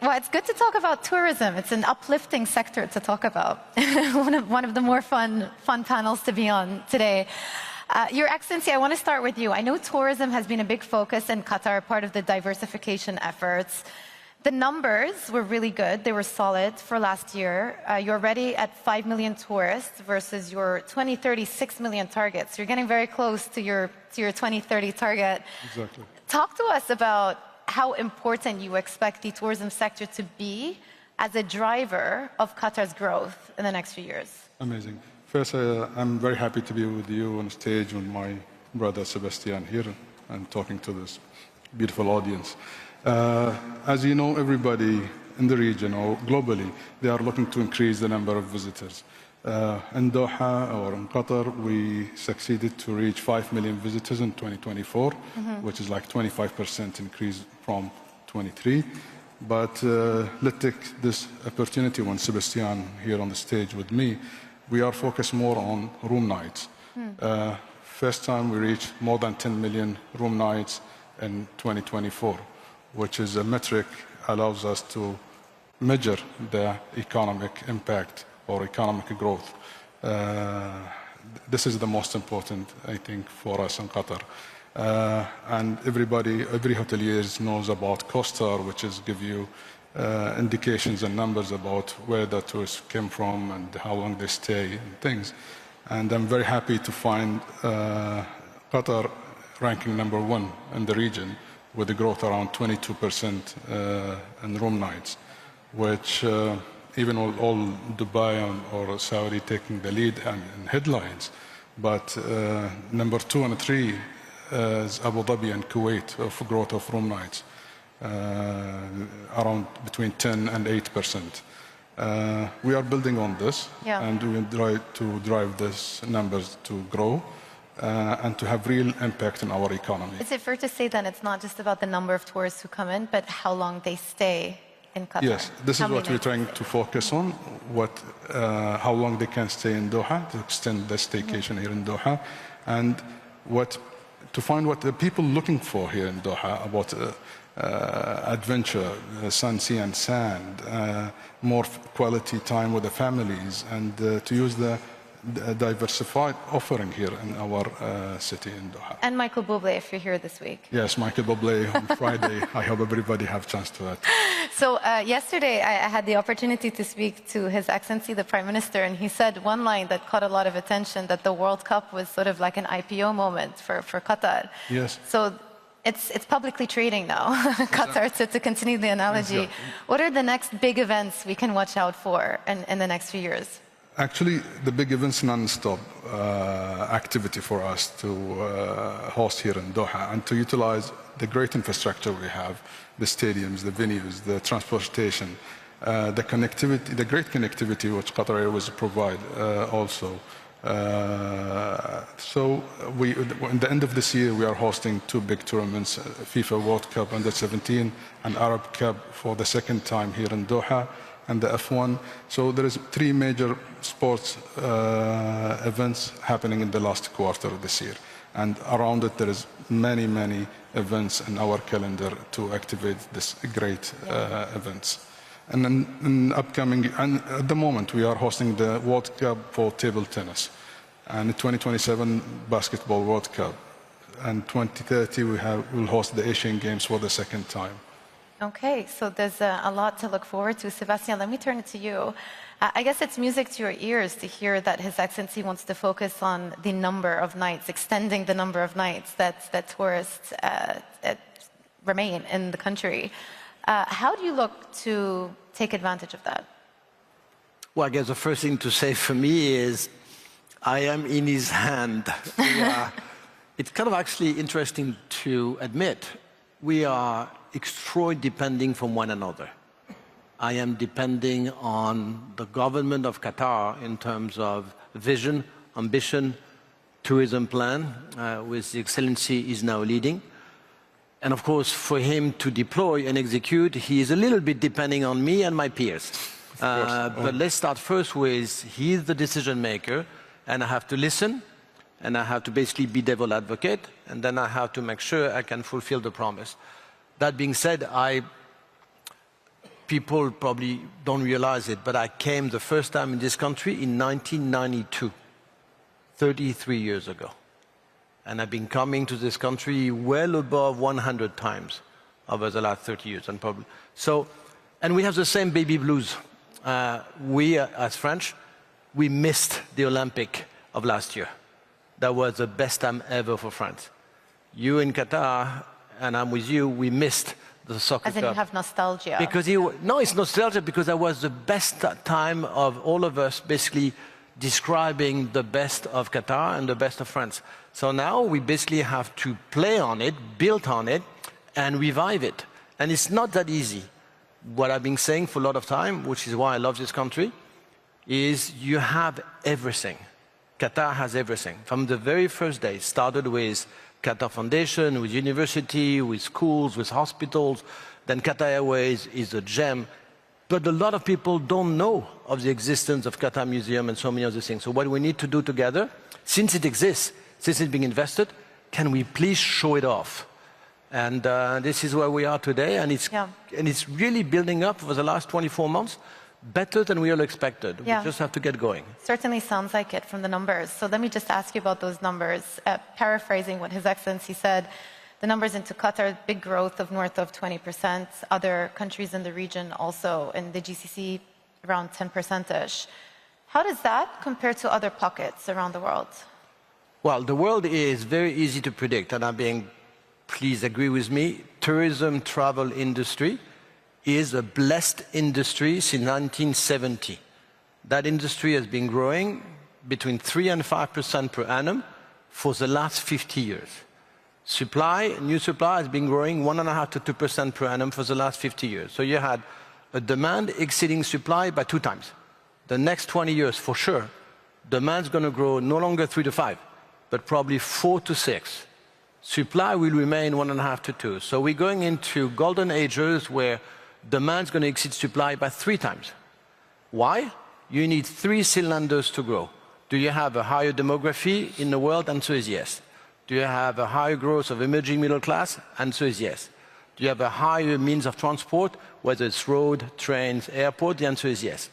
Well, it's good to talk about tourism. It's an uplifting sector to talk about. one of the more fun panels to be on today. Your Excellency, I want to start with you. I know tourism has been a big focus in Qatar, part of the diversification efforts. The numbers were really good. They were solid for last year. You're already at 5 million tourists versus your 2030 6 million targets. You're getting very close to your 2030 target. Exactly. Talk to us about how important you expect the tourism sector to be as a driver of Qatar's growth in the next few years. Amazing. First, I'm very happy to be with you on stage with my brother Sébastien here and talking to this beautiful audience. As you know, everybody in the region or globally, they are looking to increase the number of visitors. In Doha or in Qatar, we succeeded to reach 5 million visitors in 2024, which is like 25% increase from 23. But let's take this opportunity when Sébastien here on the stage with me, we are focused more on room nights. First time we reached more than 10 million room nights in 2024, which is a metric allows us to measure the economic impact or economic growth. This is the most important, I think, for us in Qatar. And every hotelier knows about COSTAR, which is give you indications and numbers about where the tourists came from and how long they stay and things. And I'm very happy to find Qatar ranking #1 in the region with a growth around 22% in room nights, which even all Dubai or Saudi taking the lead in headlines. But #2 and 3 is Abu Dhabi and Kuwait of growth of room nights, around between 10 and 8%. We are building on this, and we will try to drive these numbers to grow and to have real impact in our economy. Is it fair to say then it's not just about the number of tourists who come in, but how long they stay in Qatar? Yes, this is what we're trying to focus on, how long they can stay in Doha, to extend the staycation here in Doha, and to find what the people looking for here in Doha about adventure, sun, sea and sand, more quality time with the families, and to use the diversified offering here in our city in Doha. And Michael Bublé, if you're here this week. Yes, Michael Bublé on Friday. I hope everybody have a chance to that. So yesterday I had the opportunity to speak to His Excellency the Prime Minister, and he said one line that caught a lot of attention, that the World Cup was sort of like an IPO moment for Qatar. Yes. So it's publicly trading now, Qatar, to continue the analogy. Exactly. What are the next big events we can watch out for in the next few years? Actually, the big events non-stop activity for us to host here in Doha and to utilize the great infrastructure we have, the stadiums, the venues, the transportation, the connectivity, the great connectivity which Qatar Airways provide also. So in the end of this year, we are hosting 2 big tournaments, FIFA World Cup Under-17 and Arab Cup for the second time here in Doha, and the F1. So there is 3 major sports events happening in the last quarter of this year. And around it, there is many events in our calendar to activate this great events. And then and at the moment, we are hosting the World Cup for table tennis, and the 2027 Basketball World Cup. And 2030, we'll host the Asian Games for the second time. Okay, so there's a lot to look forward to. Sébastien, let me turn it to you. I guess it's music to your ears to hear that His Excellency wants to focus on the number of nights, extending the number of nights that tourists remain in the country. How do you look to take advantage of that? Well, I guess the first thing to say for me is I am in his hand. It's kind of actually interesting to admit we are extraordinarily depending from one another. I am depending on the government of Qatar in terms of vision, ambition, tourism plan, which the Excellency is now leading. And of course, for him to deploy and execute, he is a little bit depending on me and my peers. But let's start first with, he is the decision maker, and I have to listen, and I have to basically be devil advocate, and then I have to make sure I can fulfill the promise. That being said, people probably don't realize it, but I came the first time in this country in 1992, 33 years ago. And I've been coming to this country well above 100 times over the last 30 years. And we have the same baby blues. We, as French, we missed the Olympic of last year. That was the best time ever for France. You in Qatar, and I'm with you, we missed the soccer As in cup. you have nostalgia. Because no, it's nostalgia because that was the best time of all of us basically describing the best of Qatar and the best of France. So now we basically have to play on it, build on it, and revive it. And it's not that easy. What I've been saying for a lot of time, which is why I love this country, is you have everything. Qatar has everything. From the very first day, it started with Qatar Foundation, with university, with schools, with hospitals. Then Qatar Airways is a gem. But a lot of people don't know of the existence of Qatar Museum and so many other things. So what we need to do together, since it exists, since it's being invested, can we please show it off? And this is where we are today, and it's really building up for the last 24 months, better than we all expected. We just have to get going. Certainly sounds like it from the numbers. So let me just ask you about those numbers. Paraphrasing what His Excellency said, the numbers into Qatar, big growth of north of 20%. Other countries in the region also, in the GCC, around 10%-ish. How does that compare to other pockets around the world? Well, the world is very easy to predict, and please agree with me, tourism travel industry is a blessed industry since 1970. That industry has been growing between 3 and 5% per annum for the last 50 years. New supply has been growing 1.5 to 2% per annum for the last 50 years. So you had a demand exceeding supply by 2 times. The next 20 years, for sure, demand's going to grow no longer 3 to 5, but probably 4 to 6. Supply will remain 1.5 to 2. So we're going into golden ages where demand's going to exceed supply by 3 times. Why? You need 3 cylinders to grow. Do you have a higher demography in the world? Answer is yes. Do you have a higher growth of emerging middle class? Answer is yes. Do you have a higher means of transport, whether it's road, trains, airport? The answer is yes.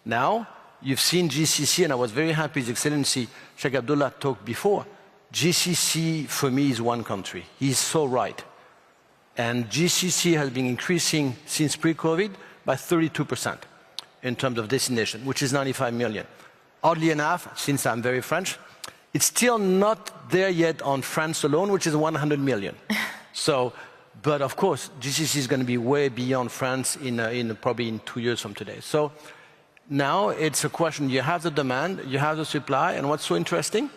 Now, you've seen GCC, and I was very happy His Excellency Sheikh Abdullah talked before. GCC, for me, is one country. He's so right. And GCC has been increasing since pre-COVID by 32% in terms of destination, which is 95 million. Oddly enough, since I'm very French, it's still not there yet on France alone, which is 100 million. But of course, GCC is going to be way beyond France probably in 2 years from today. So now it's a question, you have the demand, you have the supply, and what's so interesting?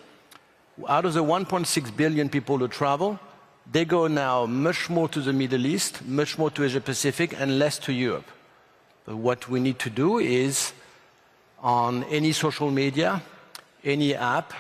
Out of the 1.6 billion people who travel, they go now much more to the Middle East, much more to Asia Pacific, and less to Europe. But what we need to do is, on any social media, any app,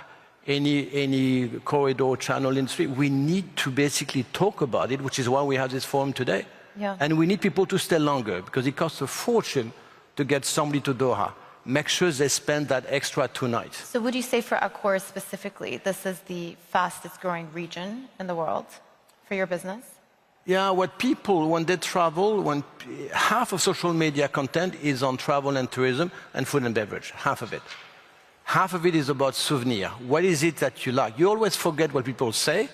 any corridor channel industry, we need to basically talk about it, which is why we have this forum today. And we need people to stay longer, because it costs a fortune to get somebody to Doha. Make sure they spend that extra 2 nights. So would you say for Accor specifically, this is the fastest growing region in the world for your business? Yeah, what people, when they travel, half of social media content is on travel and tourism and food and beverage, half of it. Half of it is about souvenir. What is it that you like? You always forget what people say,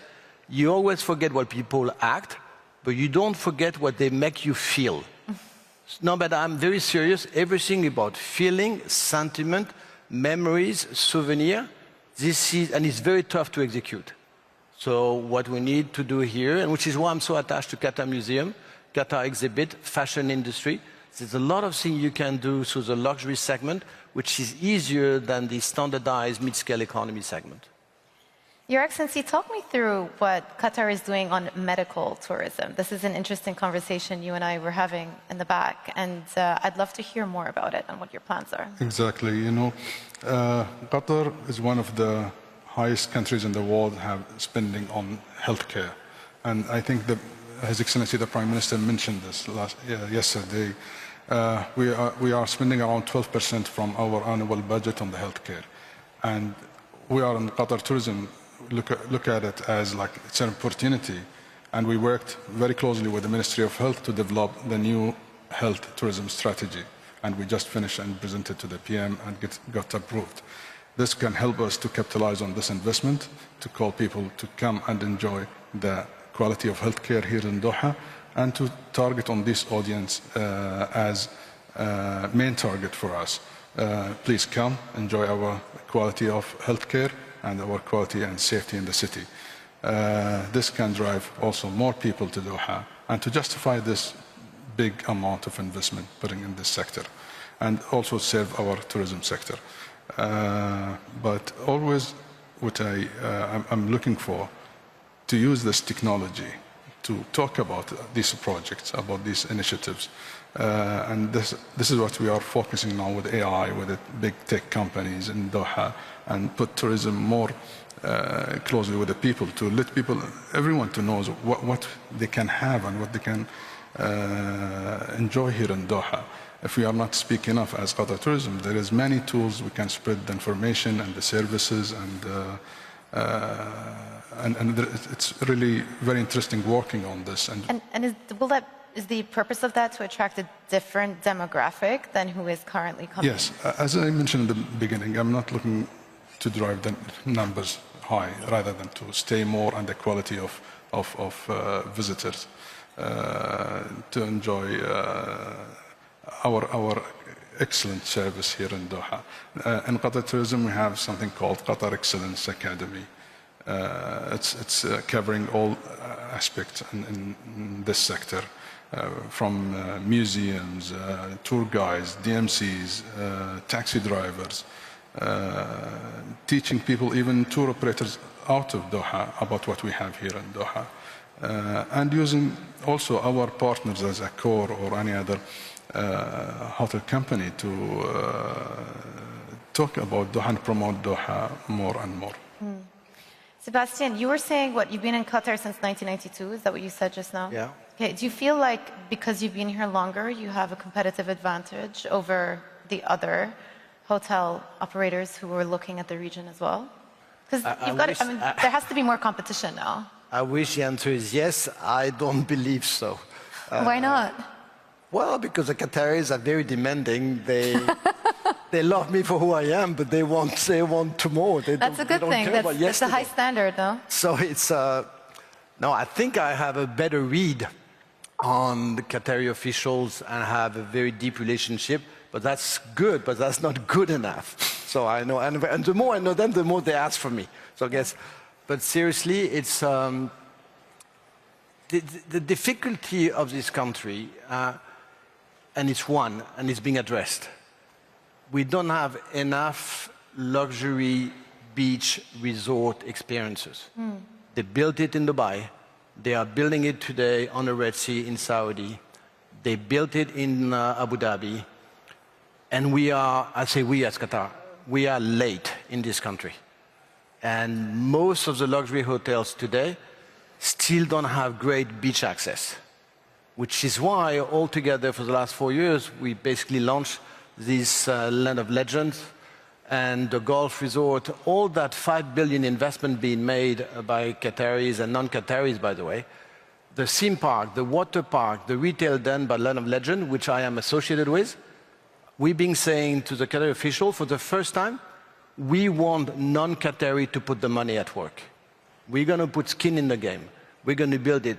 you always forget what people act, but you don't forget what they make you feel. No, but I'm very serious. Everything about feeling, sentiment, memories, souvenir, and it's very tough to execute. So what we need to do here, and which is why I'm so attached to Qatar Museum, Qatar Exhibit, fashion industry, there's a lot of things you can do through the luxury segment, which is easier than the standardized mid-scale economy segment. Your Excellency, talk me through what Qatar is doing on medical tourism. This is an interesting conversation you and I were having in the back, and I'd love to hear more about it and what your plans are. Exactly. Qatar is one of the highest countries in the world have spending on healthcare. And I think His Excellency the Prime Minister mentioned this yesterday. We are spending around 12% from our annual budget on the healthcare. And we are in Qatar Tourism, look at it as like it's an opportunity. And we worked very closely with the Ministry of Health to develop the new health tourism strategy, and we just finished and presented to the PM and got approved. This can help us to capitalize on this investment, to call people to come and enjoy the quality of healthcare here in Doha, and to target on this audience as main target for us. Please come, enjoy our quality of healthcare and our quality and safety in the city. This can drive also more people to Doha and to justify this big amount of investment putting in this sector and also serve our tourism sector. But always what I'm looking for, to use this technology to talk about these projects, about these initiatives. And this is what we are focusing now with AI, with the big tech companies in Doha, and put tourism more closely with the people, to let people, everyone to know what they can have and what they can enjoy here in Doha. If we are not speaking enough as Qatar Tourism, there is many tools we can spread the information and the services, and it's really very interesting working on this. Is the purpose of that to attract a different demographic than who is currently coming? Yes, as I mentioned in the beginning, I'm not looking to drive the numbers high, rather than to stay more on the quality of visitors, to enjoy our excellent service here in Doha. In Qatar Tourism, we have something called Qatar Excellence Academy. It's covering all aspects in this sector, from museums, tour guides, DMCs, taxi drivers, teaching people, even tour operators out of Doha, about what we have here in Doha, and using also our partners as Accor or any other hotel company to talk about Doha and promote Doha more and more. Sebastian, you were saying you've been in Qatar since 1992, is that what you said just now? Yeah. Okay, do you feel like because you've been here longer, you have a competitive advantage over the other hotel operators who are looking at the region as well? Because there has to be more competition now. I wish the answer is yes. I don't believe so. Why not? Well, because the Qataris are very demanding. They love me for who I am, but they want tomorrow. That's a good thing. That's a high standard, though. So it's no. I think I have a better read on the Qatari officials and have a very deep relationship. But that's good. But that's not good enough. So I know, and the more I know them, the more they ask for me. So I guess. But seriously, it's the difficulty of this country, and it's one, and it's being addressed. We don't have enough luxury beach resort experiences. They built it in Dubai. They are building it today on the Red Sea in Saudi. They built it in Abu Dhabi. And we are, I say we as Qatar, we are late in this country. And most of the luxury hotels today still don't have great beach access, which is why altogether for the last 4 years, we basically launched this Land of Legends and the golf resort, all that 5 billion investment being made by Qataris and non-Qataris, by the way. The theme park, the water park, the retail done by Land of Legend, which I am associated with, we've been saying to the Qatari official for the first time, we want non-Qatari to put the money at work. We're going to put skin in the game. We're going to build it.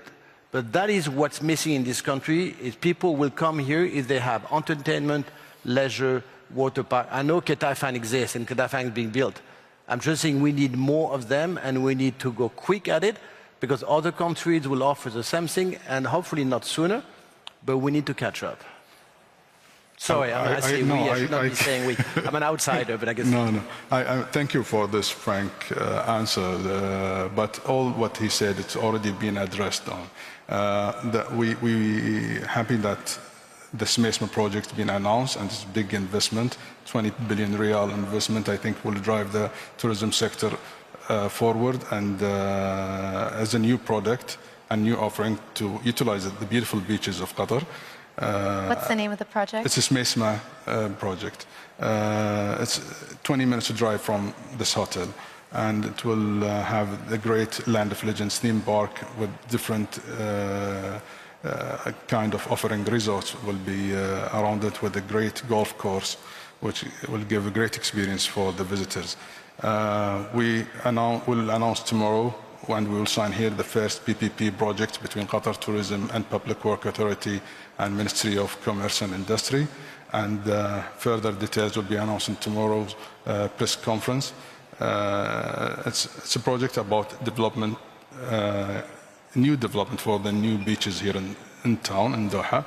But that is what's missing in this country, is people will come here if they have entertainment, leisure, water park. I know Qatar Fan exists and Qatar Fan is being built. I'm just saying we need more of them and we need to go quick at it because other countries will offer the same thing and hopefully not sooner, but we need to catch up. Sorry, I should not be saying we. I'm an outsider, but I guess... No. Thank you for this frank answer, but all what he said, it's already been addressed on. We happy that the Sébastien project has been announced, and it's a big investment, 20 billion real investment, I think will drive the tourism sector forward, and as a new product and new offering to utilize the beautiful beaches of Qatar. What's the name of the project? It's a Sébastien project. It's 20 minutes drive from this hotel, and it will have the great Land of Legends theme park with different kind of offering resorts will be around it with a great golf course, which will give a great experience for the visitors. We'll announce tomorrow, when we will sign here, the first PPP project between Qatar Tourism and Public Works Authority and Ministry of Commerce and Industry. And further details will be announced in tomorrow's press conference. It's a project about development, new development for the new beaches here in town, in Doha.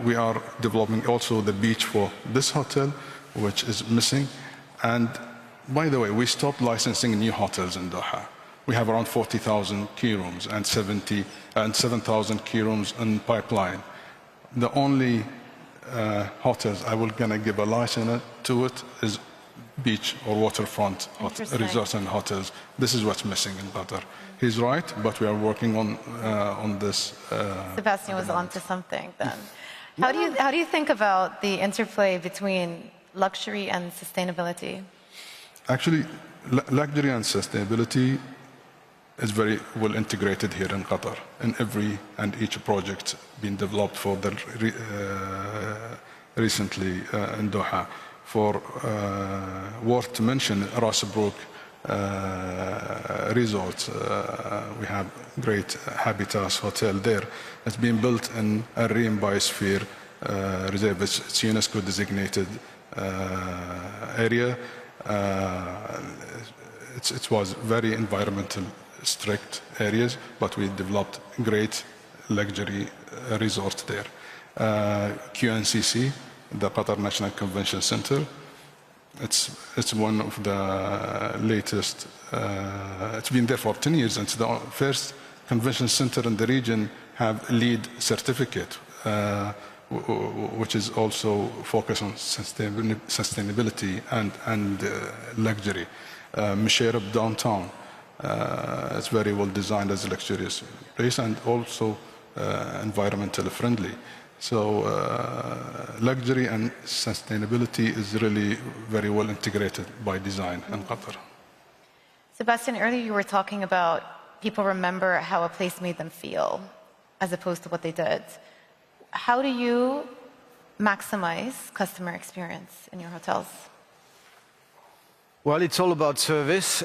We are developing also the beach for this hotel, which is missing. And by the way, we stopped licensing new hotels in Doha. We have around 40,000 key rooms and 7,000 key rooms in pipeline. The only hotels I will gonna give a license to it is beach or waterfront resorts and hotels. This is what's missing in Qatar. He's right, but we are working on this. Sebastian was onto something then. How do you think about the interplay between luxury and sustainability? Actually, luxury and sustainability is very well integrated here in Qatar, in every and each project being developed for the recently in Doha. For worth to mention, Ras Brook resort, we have great Habitats hotel there. It's been built in a Marine Biosphere reserve. It's UNESCO designated area. It was very environmental strict areas, but we developed great luxury resort there. QNCC, the Qatar National Convention Center, it's one of the latest, it's been there for 10 years, and it's the first convention center in the region have LEED certificate, which is also focused on sustainability and luxury. Musharraf downtown, it's very well designed as a luxurious place and also environmentally friendly. So luxury and sustainability is really very well integrated by design in Qatar. Sebastian, earlier you were talking about people remember how a place made them feel as opposed to what they did. How do you maximize customer experience in your hotels? Well, it's all about service.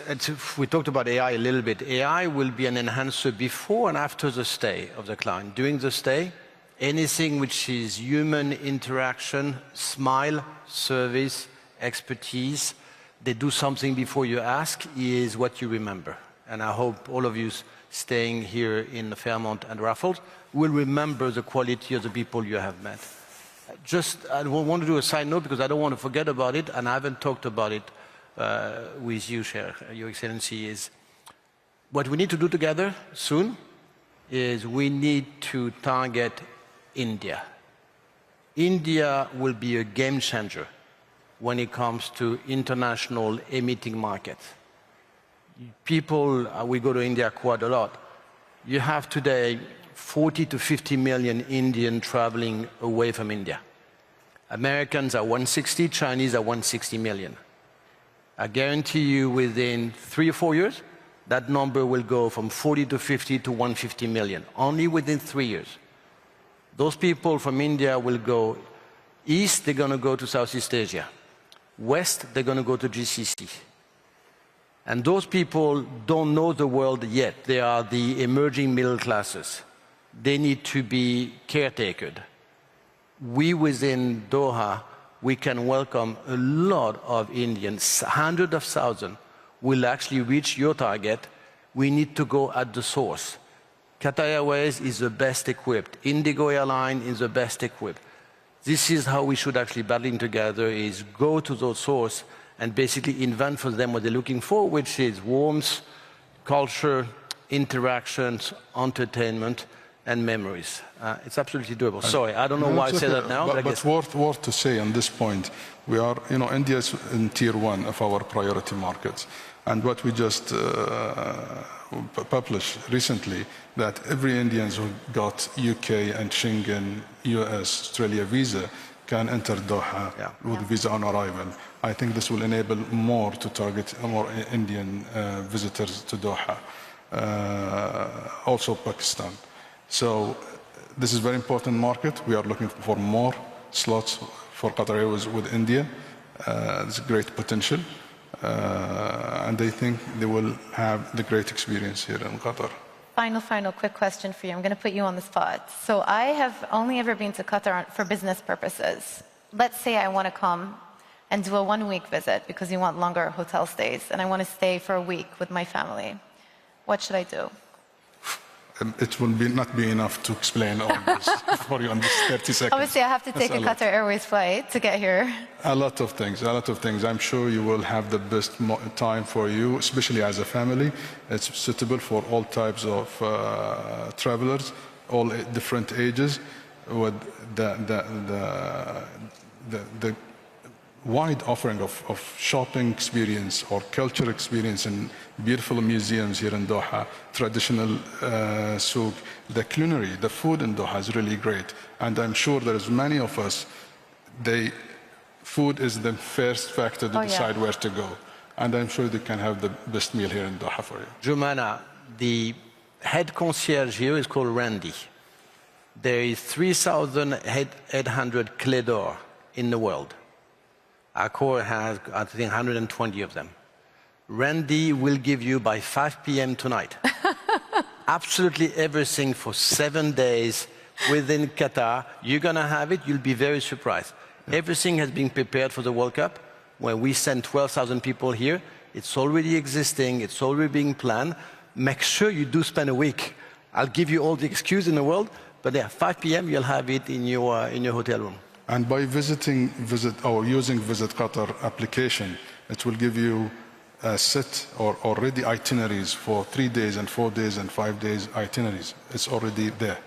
We talked about AI a little bit. AI will be an enhancer before and after the stay of the client. During the stay, anything which is human interaction, smile, service, expertise, they do something before you ask, is what you remember. And I hope all of you staying here in Fairmont and Raffles will remember the quality of the people you have met. I want to do a side note because I don't want to forget about it, and I haven't talked about it with you, Your Excellency, is what we need to do together soon is we need to target India. India will be a game changer when it comes to international emitting markets. People, we go to India quite a lot. You have today 40 to 50 million Indians traveling away from India. Americans are 160, Chinese are 160 million. I guarantee you within 3 or 4 years, that number will go from 40 to 50 to 150 million, only within 3 years. Those people from India will go east, they're going to go to Southeast Asia. West, they're going to go to GCC. And those people don't know the world yet. They are the emerging middle classes. They need to be caretakered. We within Doha, we can welcome a lot of Indians, hundreds of thousands will actually reach your target. We need to go at the source. Qatar Airways is the best equipped. Indigo Airline is the best equipped. This is how we should actually battling together, is go to those source and basically invent for them what they're looking for, which is warmth, culture, interactions, entertainment, and memories. It's absolutely doable. Sorry, I don't know why I say that now. But it's worth to say on this point, we are, India is in tier 1 of our priority markets. And what we just published recently, that every Indian who got UK and Schengen, US, Australia visa can enter Doha with visa on arrival. I think this will enable more to target more Indian visitors to Doha. Also Pakistan. So this is a very important market. We are looking for more slots for Qatar Airways with India. There's great potential. And I think they will have the great experience here in Qatar. Final quick question for you. I'm going to put you on the spot. So I have only ever been to Qatar for business purposes. Let's say I want to come and do a one-week visit because you want longer hotel stays, and I want to stay for a week with my family. What should I do? It will not be enough to explain all this for you in this 30 seconds. Obviously, I have to take a Qatar Airways flight to get here. A lot of things. I'm sure you will have the best time for you, especially as a family. It's suitable for all types of travelers, all different ages, with the wide offering of shopping experience or culture experience in beautiful museums here in Doha, traditional souk, the culinary, the food in Doha is really great. And I'm sure there's many of us, food is the first factor to decide where to go. And I'm sure they can have the best meal here in Doha for you. Joumanna, the head concierge here is called Randy. There is 3,800 clés d'or in the world. Accor has, I think, 120 of them. Randy will give you by 5 p.m. tonight absolutely everything for 7 days within Qatar. You're going to have it. You'll be very surprised. Everything has been prepared for the World Cup. When we send 12,000 people here, it's already existing. It's already being planned. Make sure you do spend a week. I'll give you all the excuse in the world, but yeah, 5 p.m. you'll have it in your hotel room. And by using Visit Qatar application, it will give you a set or already itineraries for 3 days and 4 days and 5 days itineraries. It's already there.